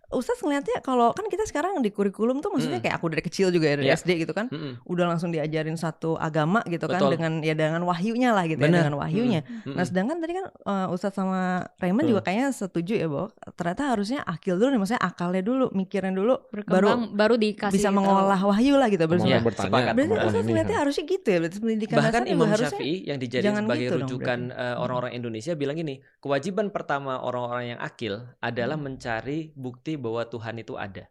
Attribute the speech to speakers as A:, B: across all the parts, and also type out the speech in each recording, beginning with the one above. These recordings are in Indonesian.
A: Ustadz ngeliatnya kalau kan kita sekarang di kurikulum tuh maksudnya kayak aku dari kecil juga ya dari SD gitu kan, udah langsung diajarin satu agama gitu kan dengan wahyunya lah gitu ya, dengan wahyunya. Nah sedangkan tadi kan Ustadz sama Raymond juga kayaknya setuju ya bahwa ternyata harusnya akil dulu nih, maksudnya akalnya dulu, mikirin dulu, baru
B: dikasih
A: bisa mengolah wahyu lah gitu.
C: bertanya.
A: Berarti Ustadz ngeliatnya harusnya gitu ya, berarti pendidikan
D: bahkan
A: dasar
D: Imam
A: harusnya
D: Syafi'i yang dijadikan sebagai
A: gitu
D: rujukan orang-orang Indonesia bilang gini, kewajiban pertama orang-orang yang akil adalah mencari bukti bahwa Tuhan itu ada.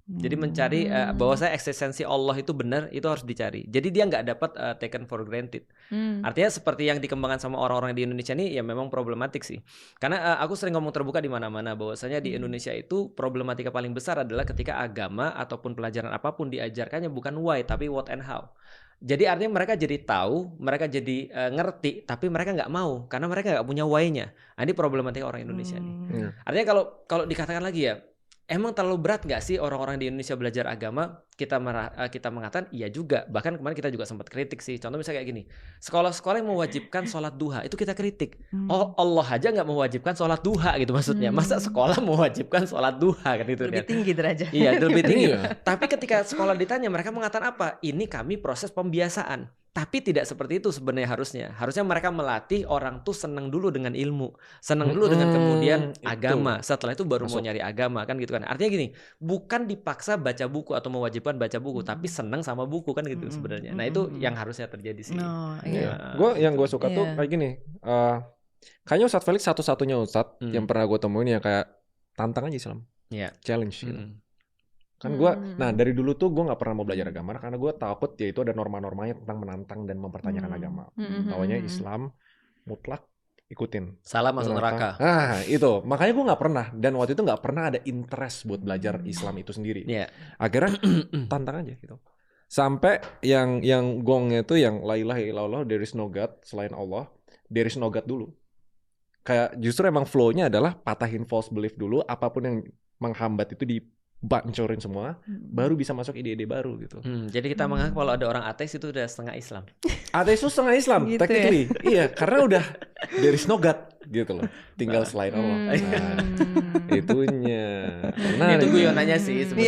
D: Jadi mencari bahwa eksistensi Allah itu benar, itu harus dicari. Jadi dia nggak dapat taken for granted. Artinya seperti yang dikembangkan sama orang-orang di Indonesia ini ya memang problematik sih. Karena aku sering ngomong terbuka di mana-mana bahwasanya di Indonesia itu problematika paling besar adalah ketika agama ataupun pelajaran apapun diajarkannya bukan why tapi what and how. Jadi artinya mereka jadi tahu, mereka jadi ngerti, tapi mereka nggak mau karena mereka nggak punya why-nya. Nah, ini problematika orang Indonesia nih. Artinya kalau dikatakan lagi ya, emang terlalu berat nggak sih orang-orang di Indonesia belajar agama? Kita mengatakan iya juga. Bahkan kemarin kita juga sempat kritik sih. Contoh misalnya kayak gini, sekolah-sekolah yang mewajibkan sholat duha itu kita kritik. Oh Allah aja nggak mewajibkan sholat duha gitu maksudnya. Masa sekolah mewajibkan sholat duha kan itu?
A: Lebih tinggi derajatnya.
D: Iya lebih tinggi. Tapi ketika sekolah ditanya mereka mengatakan apa? Ini kami proses pembiasaan. Tapi tidak seperti itu sebenarnya harusnya. Harusnya mereka melatih orang tuh senang dulu dengan ilmu, senang dulu dengan kemudian agama. Setelah itu baru mau nyari agama kan gitu kan. Artinya gini, bukan dipaksa baca buku atau mewajibkan baca buku, tapi senang sama buku kan gitu sebenarnya. Nah itu yang harusnya terjadi sih.
C: Yang gue suka tuh kayak gini. Kayaknya Ustadz Felix satu-satunya Ustadz yang pernah gue temuin yang kayak tantang aja Islam, challenge gitu. Kan gue, nah dari dulu tuh gue nggak pernah mau belajar agama karena gue takut ya itu ada norma-normanya tentang menantang dan mempertanyakan agama. Taunya Islam mutlak ikutin.
D: Salah masuk neraka.
C: Nah itu, makanya gue nggak pernah dan waktu itu nggak pernah ada interest buat belajar Islam itu sendiri. Akhirnya tantang aja gitu. Sampai yang gongnya tuh yang la ilaha illallah, there is no God selain Allah, there is no God dulu. Kayak justru emang flow-nya adalah patahin false belief dulu, apapun yang menghambat itu dibancorin semua, baru bisa masuk ide-ide baru gitu.
D: Jadi kita menganggap kalau ada orang ateis itu udah setengah Islam.
C: Ateis itu setengah Islam,
A: gitu
C: technically. Iya, karena udah there is no God gitu loh. Tinggal selain Allah. Nah, itunya.
D: Itu guyonannya sih sebenarnya.